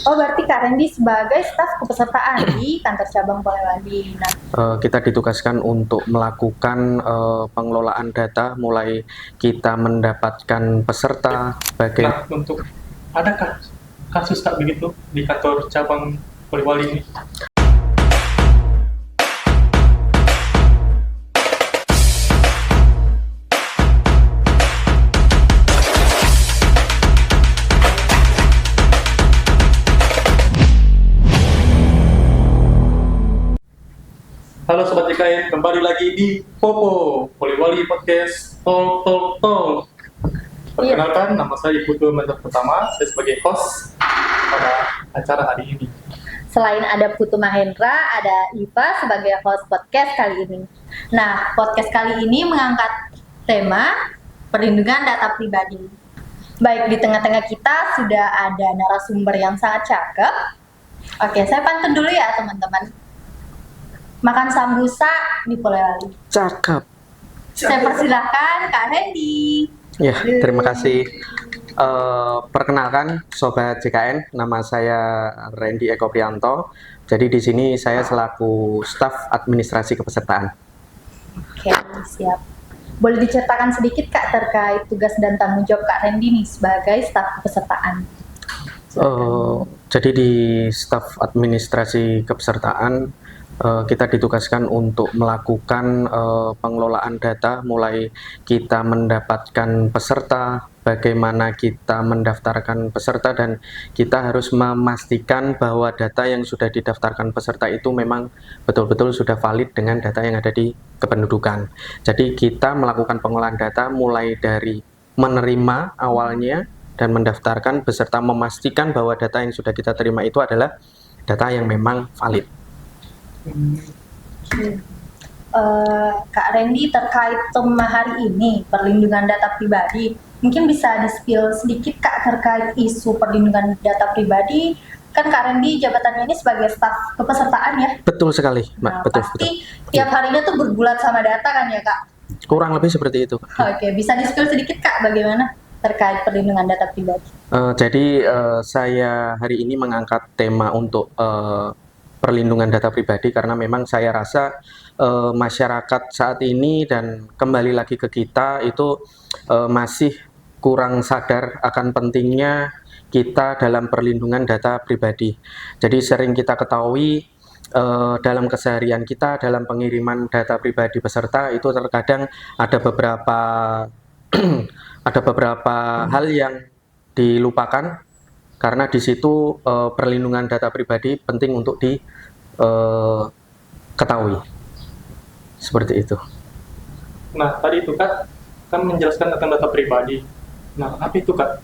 Oh, berarti Kak Randy sebagai staf kepesertaan di kantor cabang Polewali. Nah, Kita ditugaskan untuk melakukan pengelolaan data, mulai kita mendapatkan peserta, Nah, untuk adakah kasus Kak begitu di kantor cabang Polewali ini? Halo Sobat JKN, kembali lagi di Popo, Polewali Podcast Talk. Perkenalkan, nama saya Putu Mentor Pertama, saya sebagai host pada acara hari ini. selain ada Putu Mahendra, ada Iva sebagai host podcast kali ini. Nah, podcast kali ini mengangkat tema perlindungan data pribadi. Baik, di tengah-tengah kita sudah ada narasumber yang sangat cakep. Oke, saya pantun dulu ya teman-teman. Makan sambusa di Polewali. cakep. Saya persilahkan Kak Randy. Ya, terima kasih. Perkenalkan Sobat JKN, nama saya Randy Eko Prianto. Jadi di sini saya selaku staf administrasi kepesertaan. Oke, siap. Boleh diceritakan sedikit Kak terkait tugas dan tanggung jawab Kak Randy nih sebagai staf kepesertaan? Jadi di staf administrasi kepesertaan kita ditugaskan untuk melakukan pengelolaan data, mulai kita mendapatkan peserta, bagaimana kita mendaftarkan peserta, dan kita harus memastikan bahwa data yang sudah didaftarkan peserta itu memang betul-betul sudah valid dengan data yang ada di kependudukan. Jadi kita melakukan pengolahan data mulai dari menerima awalnya dan mendaftarkan beserta memastikan bahwa data yang sudah kita terima itu adalah data yang memang valid. Kak Randy, terkait tema hari ini perlindungan data pribadi, mungkin bisa di-spill sedikit Kak terkait isu perlindungan data pribadi. Kan Kak Randy jabatannya ini sebagai staf kepesertaan ya. Betul sekali, Mbak. Nah, betul. pasti tiap harinya tuh bergulat sama data kan ya Kak? Kurang lebih seperti itu. Oke, bisa di-spill sedikit Kak bagaimana terkait perlindungan data pribadi? Jadi saya hari ini mengangkat tema untuk perlindungan data pribadi karena memang saya rasa masyarakat saat ini dan kembali lagi ke kita itu masih kurang sadar akan pentingnya kita dalam perlindungan data pribadi. Jadi sering kita ketahui dalam keseharian kita, dalam pengiriman data pribadi peserta itu terkadang ada beberapa ada beberapa hal yang dilupakan karena di situ perlindungan data pribadi penting untuk diketahui. Seperti itu. Nah, tadi itu Kak, kan menjelaskan tentang data pribadi. Nah, apa itu Kak?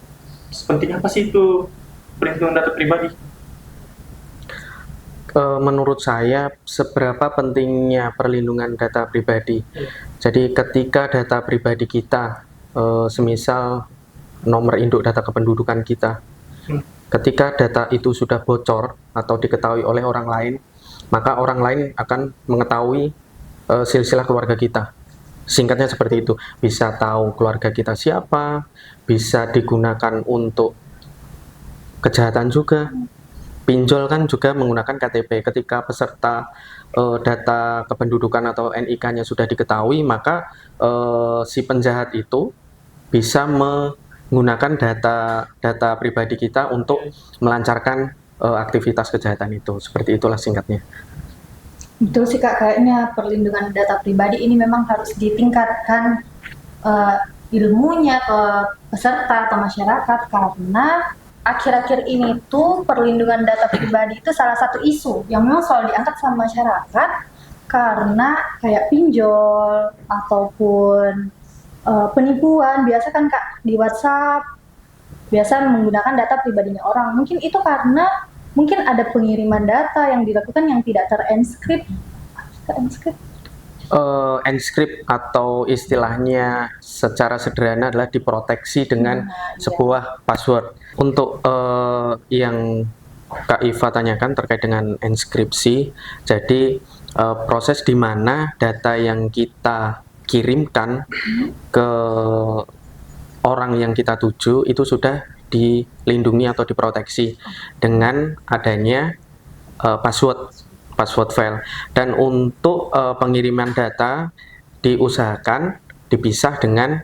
Sepenting apa sih itu perlindungan data pribadi? Menurut saya, seberapa pentingnya perlindungan data pribadi. Jadi ketika data pribadi kita, semisal nomor induk data kependudukan kita, ketika data itu sudah bocor atau diketahui oleh orang lain, maka orang lain akan mengetahui silsilah keluarga kita. Singkatnya seperti itu, bisa tahu keluarga kita siapa, bisa digunakan untuk kejahatan juga. Pinjol kan juga menggunakan KTP. Ketika peserta data kependudukan atau NIK-nya sudah diketahui, maka si penjahat itu bisa menggunakan data pribadi kita untuk melancarkan aktivitas kejahatan itu. Seperti itulah singkatnya. Betul sih Kak, kayaknya perlindungan data pribadi ini memang harus ditingkatkan ilmunya ke peserta atau masyarakat, karena akhir-akhir ini tuh perlindungan data pribadi itu salah satu isu yang memang selalu diangkat sama masyarakat, karena kayak pinjol ataupun penipuan biasa kan Kak di WhatsApp biasa menggunakan data pribadinya orang. Mungkin itu karena mungkin ada pengiriman data yang dilakukan yang tidak terenkrip. Enscript atau istilahnya secara sederhana adalah diproteksi dengan sebuah password. Untuk yang Kak Iva tanyakan terkait dengan enskripsi, jadi proses di mana data yang kita kirimkan ke orang yang kita tuju itu sudah dilindungi atau diproteksi dengan adanya password file. Dan untuk pengiriman data diusahakan dipisah dengan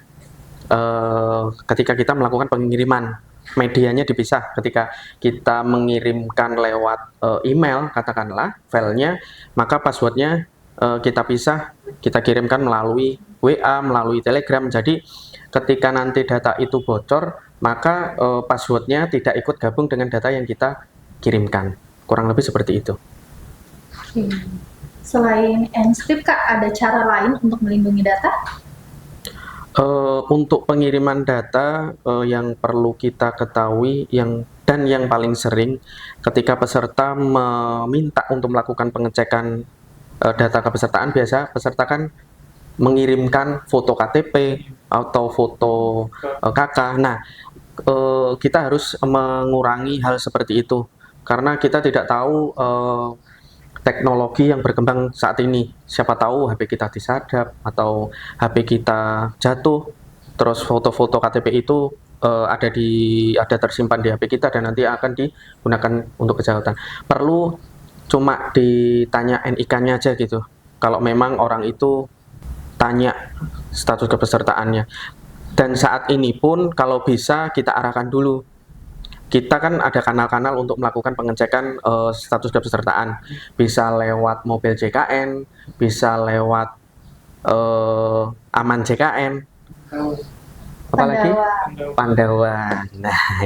ketika kita melakukan pengiriman, medianya dipisah. Ketika kita mengirimkan lewat email, katakanlah filenya, maka passwordnya kita pisah, kita kirimkan melalui WA, melalui Telegram. Jadi ketika nanti data itu bocor, maka passwordnya tidak ikut gabung dengan data yang kita kirimkan. Kurang lebih seperti itu. Oke. Selain encrypt, Kak, ada cara lain untuk melindungi data? Untuk pengiriman data yang perlu kita ketahui yang paling sering ketika peserta meminta untuk melakukan pengecekan data kepesertaan, biasa peserta kan mengirimkan foto KTP atau foto KK. Nah, kita harus mengurangi hal seperti itu karena kita tidak tahu teknologi yang berkembang saat ini. Siapa tahu HP kita disadap atau HP kita jatuh, terus foto-foto KTP itu ada tersimpan di HP kita dan nanti akan digunakan untuk kejahatan. Perlu cuma ditanya NIK-nya aja gitu. Kalau memang orang itu tanya status kepesertaannya. Dan saat ini pun kalau bisa kita arahkan dulu. Kita kan ada kanal-kanal untuk melakukan pengecekan status kepesertaan. Bisa lewat mobil JKN, bisa lewat Aman JKN. Apalagi Pandawa. Nah,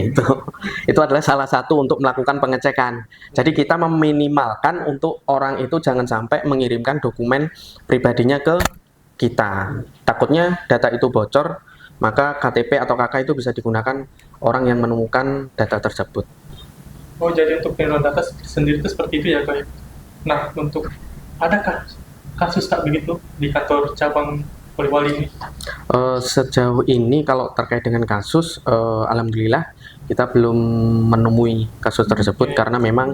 itu adalah salah satu untuk melakukan pengecekan. Jadi kita meminimalkan untuk orang itu jangan sampai mengirimkan dokumen pribadinya ke kita. Takutnya data itu bocor, maka KTP atau KK itu bisa digunakan orang yang menemukan data tersebut. Oh, jadi untuk pengelolaan data sendiri itu seperti itu ya, Kak? Nah, untuk adakah kasus Kak begitu di kantor cabang Poliwali ini? Sejauh ini kalau terkait dengan kasus, alhamdulillah kita belum menemui kasus tersebut karena memang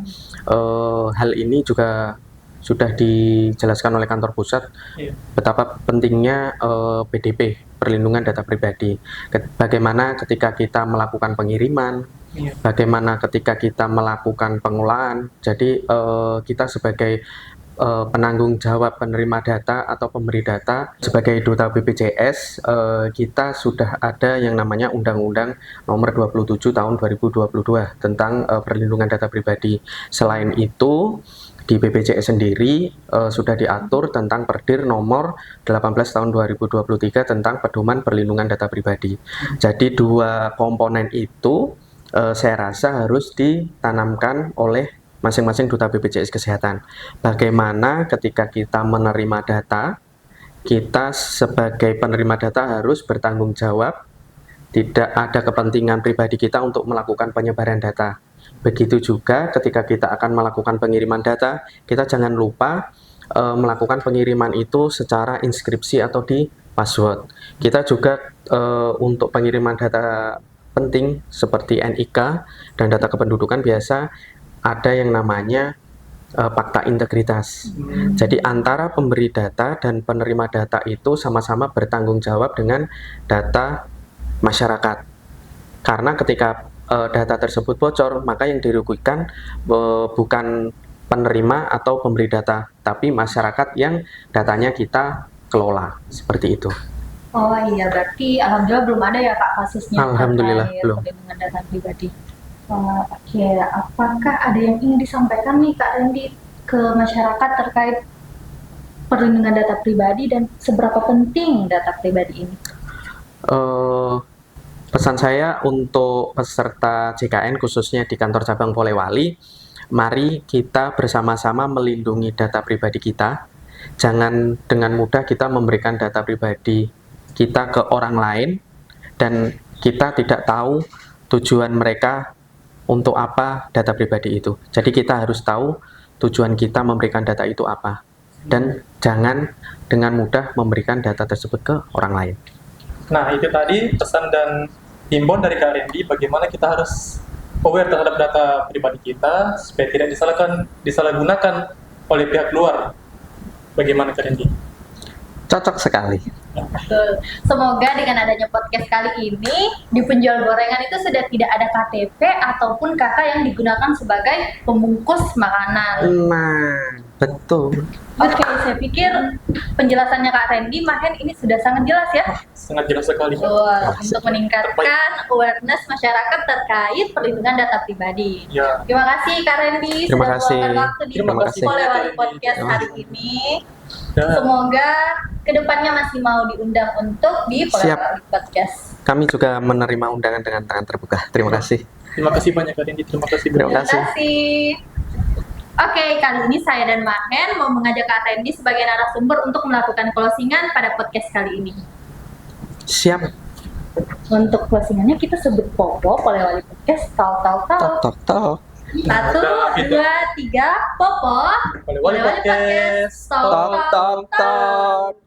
hal ini juga sudah dijelaskan oleh kantor pusat betapa pentingnya PDP, perlindungan data pribadi. Bagaimana ketika kita melakukan pengiriman, bagaimana ketika kita melakukan pengolahan. Jadi kita sebagai penanggung jawab penerima data atau pemberi data sebagai duta BPJS, kita sudah ada yang namanya Undang-Undang Nomor 27 Tahun 2022 tentang perlindungan data pribadi. Selain itu, di BPJS sendiri sudah diatur tentang Perdir Nomor 18 Tahun 2023 tentang pedoman perlindungan data pribadi. Jadi dua komponen itu saya rasa harus ditanamkan oleh masing-masing duta BPJS Kesehatan. Bagaimana ketika kita menerima data, kita sebagai penerima data harus bertanggung jawab, tidak ada kepentingan pribadi kita untuk melakukan penyebaran data. Begitu juga ketika kita akan melakukan pengiriman data, kita jangan lupa melakukan pengiriman itu secara inskripsi atau di password. Kita juga untuk pengiriman data penting seperti NIK dan data kependudukan biasa ada yang namanya fakta integritas. Jadi antara pemberi data dan penerima data itu sama-sama bertanggung jawab dengan data masyarakat. Karena ketika data tersebut bocor, maka yang dirugikan bukan penerima atau pemberi data, tapi masyarakat yang datanya kita kelola. Seperti itu. Oh iya, berarti alhamdulillah belum ada ya Kak kasusnya Alhamdulillah belum. Perlindungan data pribadi. Oke, apakah ada yang ingin disampaikan nih Kak Randy ke masyarakat terkait perlindungan data pribadi dan seberapa penting data pribadi ini? Pesan saya untuk peserta JKN khususnya di kantor cabang Polewali, mari kita bersama-sama melindungi data pribadi kita. Jangan dengan mudah kita memberikan data pribadi kita ke orang lain dan kita tidak tahu tujuan mereka untuk apa data pribadi itu. Jadi kita harus tahu tujuan kita memberikan data itu apa. Dan jangan dengan mudah memberikan data tersebut ke orang lain. Nah, itu tadi pesan dan himbauan dari Kak Randy bagaimana kita harus aware terhadap data pribadi kita supaya tidak disalahgunakan oleh pihak luar. Bagaimana Kak Randy? Cocok sekali. Betul. Semoga dengan adanya podcast kali ini di penjual gorengan itu sudah tidak ada KTP ataupun kakak yang digunakan sebagai pembungkus makanan. Nah, betul. Oke, saya pikir penjelasannya Kak Randy Mahen ini sudah sangat jelas ya. Sangat jelas sekali. Betul, untuk meningkatkan awareness masyarakat terkait perlindungan data pribadi. Ya. Terima kasih Kak Randy Terima sudah kasih. meluangkan waktu di Terima kasih. Polewali Podcast Terima hari kasih. ini. Dan Semoga kedepannya masih mau diundang untuk di Siap. Polewali Podcast. Kami juga menerima undangan dengan tangan terbuka. Terima kasih. terima kasih banyak Kak Randy. Terima kasih Terima banyak. kasih. Oke, kali ini saya dan Mahen mau mengajak Kak Randy sebagai narasumber untuk melakukan closingan pada podcast kali ini. Siap. Untuk closingannya kita sebut Popo, Polewali Podcast, Tok tok tok. 1, 2, 3, Popo, Polewali Podcast. Tok tok tok.